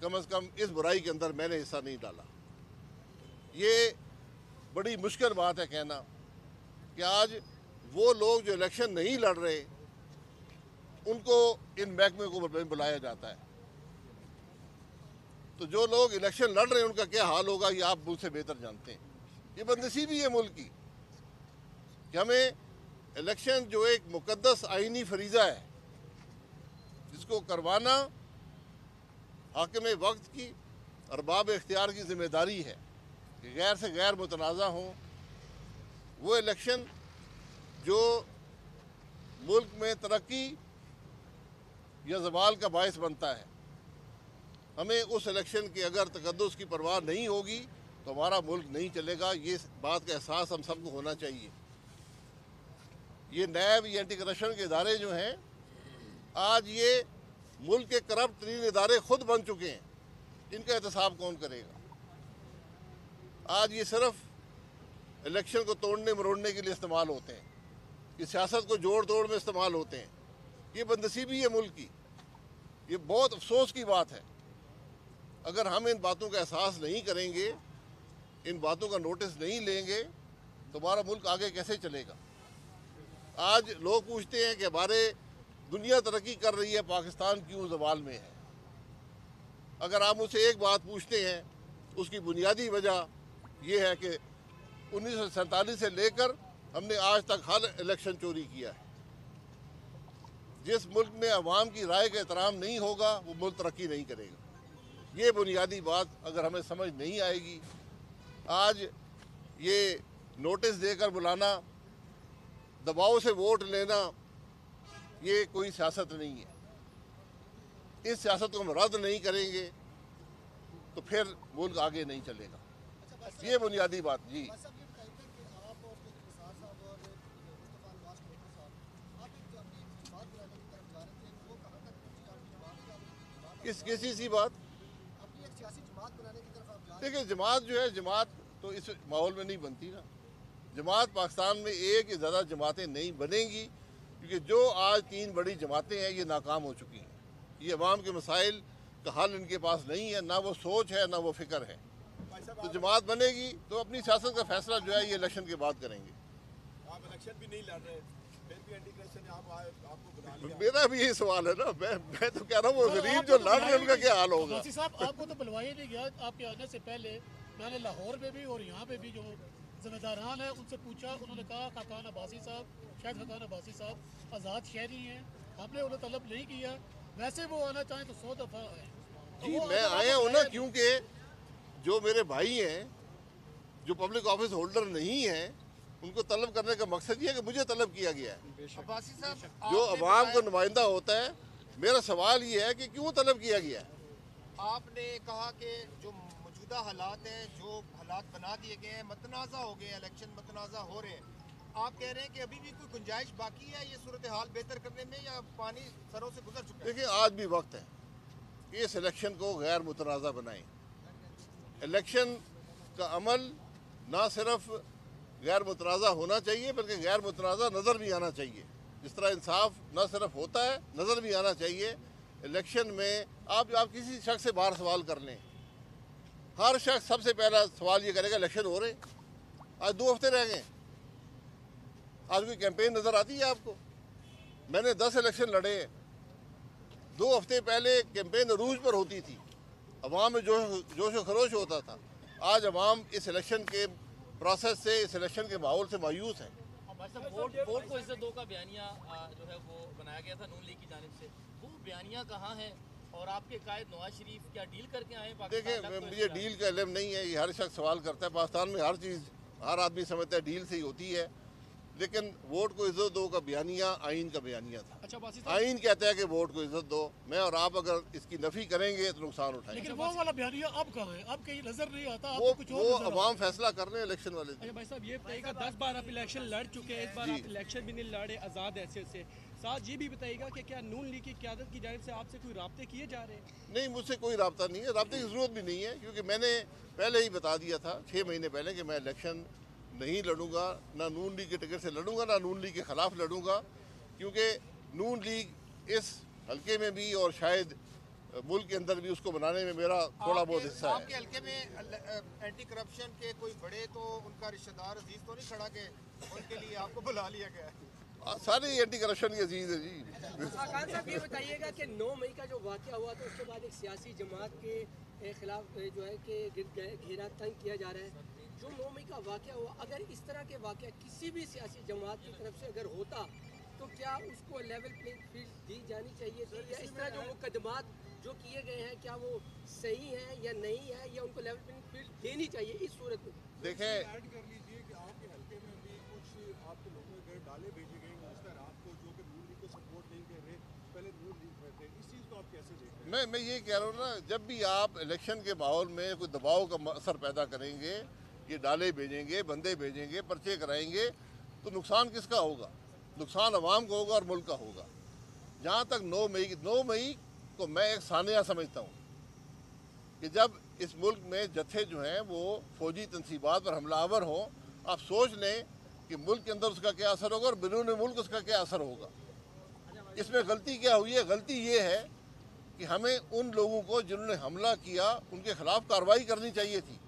کم از کم اس برائی کے اندر میں نے حصہ نہیں ڈالا۔ یہ بڑی مشکل بات ہے کہنا کہ آج وہ لوگ جو الیکشن نہیں لڑ رہے ان کو ان محکمے کو بلایا جاتا ہے، تو جو لوگ الیکشن لڑ رہے ہیں ان کا کیا حال ہوگا یہ آپ مجھ سے بہتر جانتے ہیں۔ یہ بدنصیبی ہے ملک کی کہ ہمیں الیکشن جو ایک مقدس آئینی فریضہ ہے جس کو کروانا حاکم وقت کی، ارباب اختیار کی ذمہ داری ہے کہ غیر سے غیر متنازع ہوں، وہ الیکشن جو ملک میں ترقی یا زوال کا باعث بنتا ہے، ہمیں اس الیکشن کی اگر تقدس کی پرواہ نہیں ہوگی تو ہمارا ملک نہیں چلے گا۔ یہ بات کا احساس ہم سب کو ہونا چاہیے۔ یہ نیب یا اینٹی کرپشن کے ادارے جو ہیں آج یہ ملک کے کرپٹ ترین ادارے خود بن چکے ہیں، ان کا احتساب کون کرے گا؟ آج یہ صرف الیکشن کو توڑنے مروڑنے کے لیے استعمال ہوتے ہیں، یہ سیاست کو جوڑ توڑ میں استعمال ہوتے ہیں۔ یہ بدنصیبی ہے ملک کی، یہ بہت افسوس کی بات ہے۔ اگر ہم ان باتوں کا احساس نہیں کریں گے، ان باتوں کا نوٹس نہیں لیں گے تو ہمارا ملک آگے کیسے چلے گا؟ آج لوگ پوچھتے ہیں کہ ہمارے دنیا ترقی کر رہی ہے، پاکستان کیوں زوال میں ہے؟ اگر آپ مجھ سے ایک بات پوچھتے ہیں اس کی بنیادی وجہ یہ ہے کہ 1947 سے لے کر ہم نے آج تک ہر الیکشن چوری کیا ہے۔ جس ملک میں عوام کی رائے کا احترام نہیں ہوگا وہ ملک ترقی نہیں کرے گا۔ یہ بنیادی بات اگر ہمیں سمجھ نہیں آئے گی، آج یہ نوٹس دے کر بلانا، دباؤ سے ووٹ لینا، یہ کوئی سیاست نہیں ہے۔ اس سیاست کو ہم رد نہیں کریں گے تو پھر ملک آگے نہیں چلے گا۔ یہ بنیادی بات۔ جی کسی سی بات دیکھیں، جماعت جو ہے، جماعت تو اس ماحول میں نہیں بنتی نا۔ جماعت پاکستان میں ایک یا زیادہ جماعتیں نہیں بنیں گی، کیونکہ جو آج 3 بڑی جماعتیں ہیں یہ ناکام ہو چکی ہیں۔ یہ عوام کے مسائل کا حل ان کے پاس نہیں ہے، نہ وہ سوچ ہے نہ وہ فکر ہے۔ تو جماعت بنے گی تو اپنی سیاست کا فیصلہ جو ہے یہ الیکشن کے بعد کریں گے۔ آپ الیکشن بھی نہیں لڑ رہے، پھر بھی اینٹی کرپشن نے آپ کو بنا لیا۔ میرا بھی یہی سوال ہے نا، میں تو کہہ رہا ہوں وہ غریب جو لڑ رہے ہیں ان کا کیا حال ہوگا؟ عباسی صاحب آپ کو تو بلوایا نہیں گیا، آپ کے آنے سے پہلے میں نے لاہور میں بھی اور یہاں پہ بھی جو ذمہ داران ہیں ان سے پوچھا، انہوں نے کہا خاقان عباسی صاحب، شاید خاقان عباسی صاحب آزاد شہری ہیں، ہم نے انہیں طلب نہیں کیا، ویسے وہ آنا چاہیں تو 100 دفعہ آئیں۔ جی میں آیا ہوں نا، کیونکہ جو میرے بھائی ہیں جو پبلک آفس ہولڈر نہیں ہیں ان کو طلب کرنے کا مقصد یہ ہے کہ مجھے طلب کیا گیا ہے۔ عباسی صاحب جو عوام کا نمائندہ ہوتا ہے، میرا سوال یہ ہے کہ کیوں طلب کیا گیا ہے؟ آپ نے کہا کہ جو موجودہ حالات ہیں، جو حالات بنا دیے گئے ہیں، متنازع ہو گئے ہیں، الیکشن متنازع ہو رہے ہیں، آپ کہہ رہے ہیں کہ ابھی بھی کوئی گنجائش باقی ہے یہ صورتحال بہتر کرنے میں، یا پانی سروں سے گزر چکا ہے؟ دیکھیں آج بھی وقت ہے کہ اس الیکشن کو غیر متنازع بنائیں۔ الیکشن کا عمل نہ صرف غیر متنازع ہونا چاہیے بلکہ غیر متنازع نظر بھی آنا چاہیے۔ جس طرح انصاف نہ صرف ہوتا ہے، نظر بھی آنا چاہیے۔ الیکشن میں آپ کسی شخص سے باہر سوال کر لیں، ہر شخص سب سے پہلا سوال یہ کرے گا الیکشن ہو رہے ہیں، آج 2 ہفتے رہ گئے، آج کوئی کیمپین نظر آتی ہے آپ کو؟ میں نے 10 الیکشن لڑے ہیں، 2 ہفتے پہلے کیمپین عروج پر ہوتی تھی، عوام میں جوش و خروش ہوتا تھا۔ آج عوام اس الیکشن کے پروسیس سے، اس الیکشن کے ماحول سے مایوس ہیں۔ ووٹ کو عزت دو کا بیانیہ جو ہے وہ بنایا گیا تھا نون لیگ کی جانب سے، وہ بیانیہ کہاں ہے؟ اور آپ کے قائد نواز شریف کیا ڈیل کر کے آئے ہیں؟ دیکھیں مجھے ڈیل کا علم نہیں ہے، یہ ہر شخص سوال کرتا ہے۔ پاکستان میں ہر چیز ہر آدمی سمجھتا ہے ڈیل سے ہی ہوتی ہے، لیکن ووٹ کو عزت دو کا بیانیہ آئین کا بیانیہ تھا۔ آئین کہتا ہے کہ ووٹ کو عزت دو، میں اور آپ اگر اس کی نفی کریں گے تو نقصان اٹھائیں گے۔ لیکن وہ والا بیانیہ اب کہاں ہے؟ اب کہیں نظر نہیں آتا، آپ وہ کو کچھ اور نظر آتا ہے۔ عوام فیصلہ کر رہے ہیں الیکشن والے دن۔ اچھا بھائی صاحب یہ بتائیے گا 10 بار آپ الیکشن لڑ چکے ہیں، اس بار آپ الیکشن بھی نہیں لڑے آزاد حیثیت سے، ساتھ یہ بھی بتائیے گا کہ کیا نون لیگ کی قیادت کی جانب سے آپ سے کوئی رابطے کیے جا رہے ہیں؟ نہیں، مجھ سے کوئی رابطہ نہیں ہے، رابطے کی ضرورت بھی نہیں ہے، کیونکہ میں نے پہلے ہی بتا دیا تھا 6 مہینے پہلے کہ میں الیکشن نہیں لڑوں گا، نہ نون لیگ کے ٹکٹ سے لڑوں گا، نہ نون لیگ کے خلاف لڑوں گا، کیونکہ نون لیگ اس حلقے میں بھی اور شاید मुल्क के अंदर भी उसको बनाने में मेरा थोड़ा बहुत हिस्सा आपके है। हल्के में एंटी करप्शन के कोई बड़े तो उनका रिश्तेदार अजीज तो नहीं खड़ा के उनके लिए आपको बुला लिया गया है? सारे एंटी करप्शन के अजीज है जी। खान साहब ये बताइएगा कि 9 मई का जो वाक़या हुआ था उसके बाद एक सियासी जमात के खिलाफ जो है कि घेरा तंग किया जा रहा है। जो 9 मई का वाक़या हुआ, अगर इस तरह के वाक़या किसी भी सियासी जमात की तरफ से अगर होता तो क्या उसको लेवल प्लेइंग फील्ड दी जानी चाहिए थी, या इस तरह जो मुकदमात जो किए गए हैं क्या वो सही हैं या नहीं है, या उनको लेवल प्लेइंग फील्ड देनी चाहिए इस सूरत में? देखें, ऐड कर लीजिए कि आपके हल्के में भी कुछ आपके लोगों के घर डाले भेजे गए मुस्तर आपको जो कि नून लीग को सपोर्ट नहीं कर रहे, पहले नून लीग में थे, इस चीज़ को आप कैसे देख रहे हैं? मैं ये कह रहा हूँ ना, जब भी आप इलेक्शन के माहौल में कोई दबाव का असर पैदा करेंगे, ये डाले भेजेंगे, बंदे भेजेंगे, पर्चे कराएंगे, तो नुकसान किसका होगा? नुकसान अवाम को होगा और मुल्क का होगा। जहाँ तक 9 मई को मैं एक सानिया समझता हूँ कि जब इस मुल्क में जत्थे जो हैं वो फौजी तनसीबात पर हमलावर हों, आप सोच लें कि मुल्क के अंदर उसका क्या असर होगा और बैरून मुल्क उसका क्या असर होगा। इसमें गलती क्या हुई है? गलती ये है कि हमें उन लोगों को जिन्होंने हमला किया उनके खिलाफ कार्रवाई करनी चाहिए थी।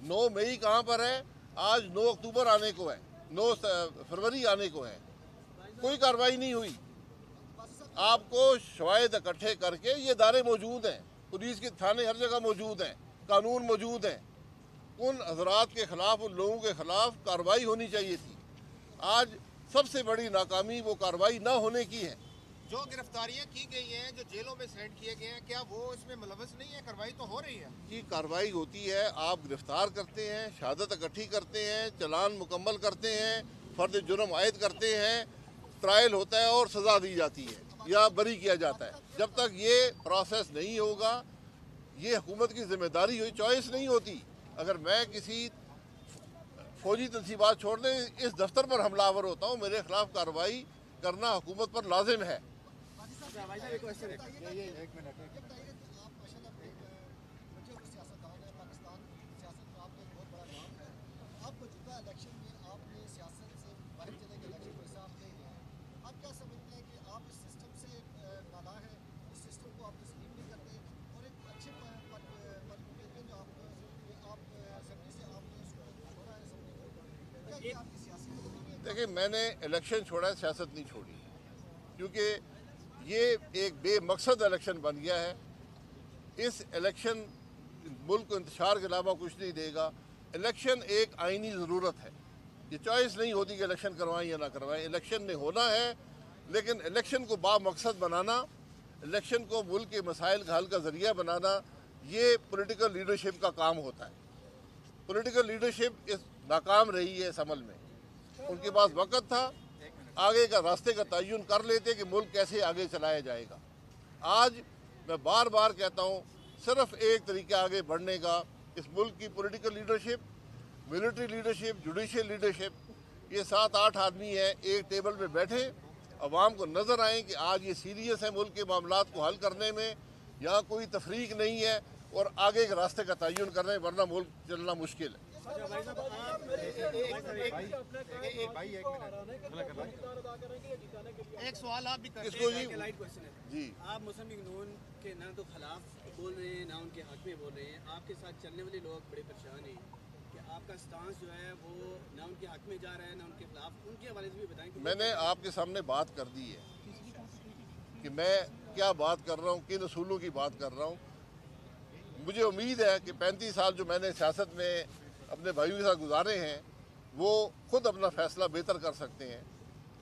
9 मई कहाँ पर है? आज 9 अक्टूबर आने को है, 9 फरवरी आने को है, कोई कार्रवाई नहीं हुई। आपको शवाहिद इकट्ठे करके, ये दारे मौजूद हैं, पुलिस के थाने हर जगह मौजूद हैं, कानून मौजूद हैं, उन हजरात के खिलाफ, उन लोगों के खिलाफ कार्रवाई होनी चाहिए थी। आज सबसे बड़ी नाकामी वो कार्रवाई ना होने की है। जो गिरफ्तारियां की गई हैं, जो जेलों में सरेंडर किए गए हैं, क्या वो इसमें मुलव्वस नहीं है? कार्रवाई तो हो रही है। की कार्रवाई होती है, आप गिरफ्तार करते हैं, शहादत इकट्ठी करते हैं, चलान मुकम्मल करते हैं, फर्द जुर्म आयद करते हैं, ट्रायल होता है और सज़ा दी जाती है या बरी किया जाता है। जब तक ये प्रोसेस नहीं होगा, ये हुकूमत की जिम्मेदारी हुई, चॉइस नहीं होती। अगर मैं किसी फौजी तनसीबात छोड़ दें, इस दफ्तर पर हमलावर होता हूँ, मेरे खिलाफ कार्रवाई करना हुकूमत पर लाजिम है। देखिए, मैंने इलेक्शन छोड़ा है, सियासत नहीं छोड़ी, क्योंकि ये एक बेमकसद इलेक्शन बन गया है। इस इलेक्शन मुल्क को इंतशार के अलावा कुछ नहीं देगा। इलेक्शन एक आइनी ज़रूरत है, ये चॉइस नहीं होती कि इलेक्शन करवाएं या ना करवाएं। इलेक्शन ने होना है, लेकिन इलेक्शन को बामकसद बनाना, इलेक्शन को मुल्क के मसाइल का हल का ज़रिया बनाना, ये पॉलिटिकल लीडरशिप का काम होता है। पॉलिटिकल लीडरशिप इस नाकाम रही है इस अमल में। उनके पास वक़्त था, आगे का रास्ते का तयन कर लेते कि मुल्क कैसे आगे चलाया जाएगा। आज मैं बार बार कहता हूँ, सिर्फ एक तरीका आगे बढ़ने का, इस मुल्क की political leadership, military leadership, judicial leadership, ये 7-8 आदमी हैं, एक टेबल पे बैठे, अवाम को नज़र आए कि आज ये सीरियस है मुल्क के मामलात को हल करने में, यहाँ कोई तफरीक नहीं है, और आगे के रास्ते का तयन कर रहे हैं, वरना मुल्क चलना मुश्किल है। एक सवाल आप भी कर किसको जी? जी, आप मुस्लिम लीग नून के ना तो खिलाफ बोल रहे हैं, ना उनके हक में बोल रहे हैं। आपके साथ चलने वाले लोग बड़े परेशान हैं कि आपका स्टांस जो है वो ना उनके हक में जा रहा है, ना उनके खिलाफ। उनके हवाले से भी बताएं कि मैंने आपके सामने बात कर दी है कि मैं क्या बात कर रहा हूँ, किन असूलों की बात कर रहा हूँ। मुझे उम्मीद है कि 35 साल जो मैंने सियासत में अपने भाइयों के साथ गुजारे हैं, वो खुद अपना फैसला बेहतर कर सकते हैं।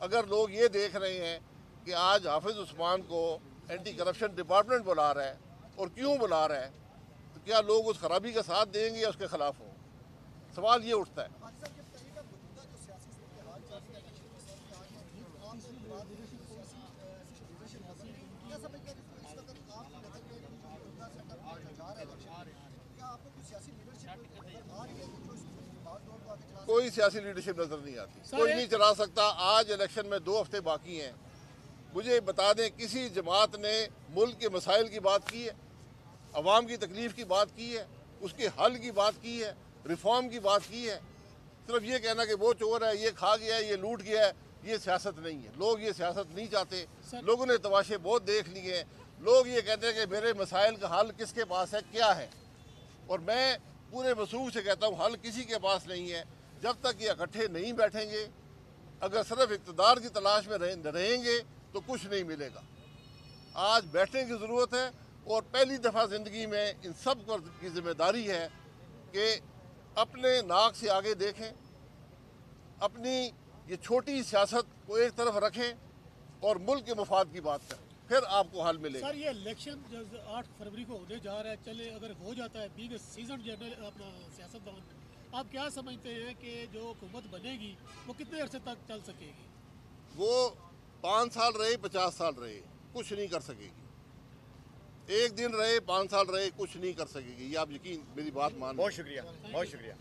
अगर लोग ये देख रहे हैं कि आज हाफिज़ उस्मान को एंटी करप्शन डिपार्टमेंट बुला रहा है, और क्यों बुला रहा है, तो क्या लोग उस खराबी का साथ देंगे या उसके खिलाफ हों? सवाल ये उठता है। कोई सियासी लीडरशिप नजर नहीं आती, कोई नहीं चला सकता। आज इलेक्शन में 2 हफ्ते बाकी हैं। मुझे बता दें, किसी जमात ने मुल्क के मसाइल की बात की है, अवाम की तकलीफ की बात की है, उसके हल की बात की है, रिफॉर्म की बात की है? सिर्फ ये कहना कि वो चोर है, ये खा गया है, ये लूट गया है, ये सियासत नहीं है। लोग ये सियासत नहीं चाहते। लोगों ने तमाशे बहुत देख लिए हैं। लोग ये कहते हैं कि मेरे मसाइल का हल किसके पास है, क्या है, और मैं पूरे वसूख से कहता हूँ हल किसी के पास नहीं है। जब तक ये इकट्ठे नहीं बैठेंगे, अगर सिर्फ इक़्तिदार की तलाश में रहेंगे तो कुछ नहीं मिलेगा। आज बैठने की ज़रूरत है, और पहली दफ़ा ज़िंदगी में इन सब की ज़िम्मेदारी है कि अपने नाक से आगे देखें, अपनी ये छोटी सियासत को एक तरफ रखें और मुल्क के मफाद की बात करें, फिर आपको हल मिलेगा। सर, ये इलेक्शन जो 8 फरवरी को होने जा रहा है, चले अगर हो जाता है, बीइंग सीजन जर्नल अपना सियासतदान, आप क्या समझते हैं कि जो हुकूमत बनेगी वो कितने अरसे तक चल सकेगी? वो 5 साल रहे, 50 साल रहे, कुछ नहीं कर सकेगी। एक दिन रहे, 5 साल रहे, कुछ नहीं कर सकेगी। ये आप यकीन, मेरी बात मान। बहुत शुक्रिया, बहुत शुक्रिया।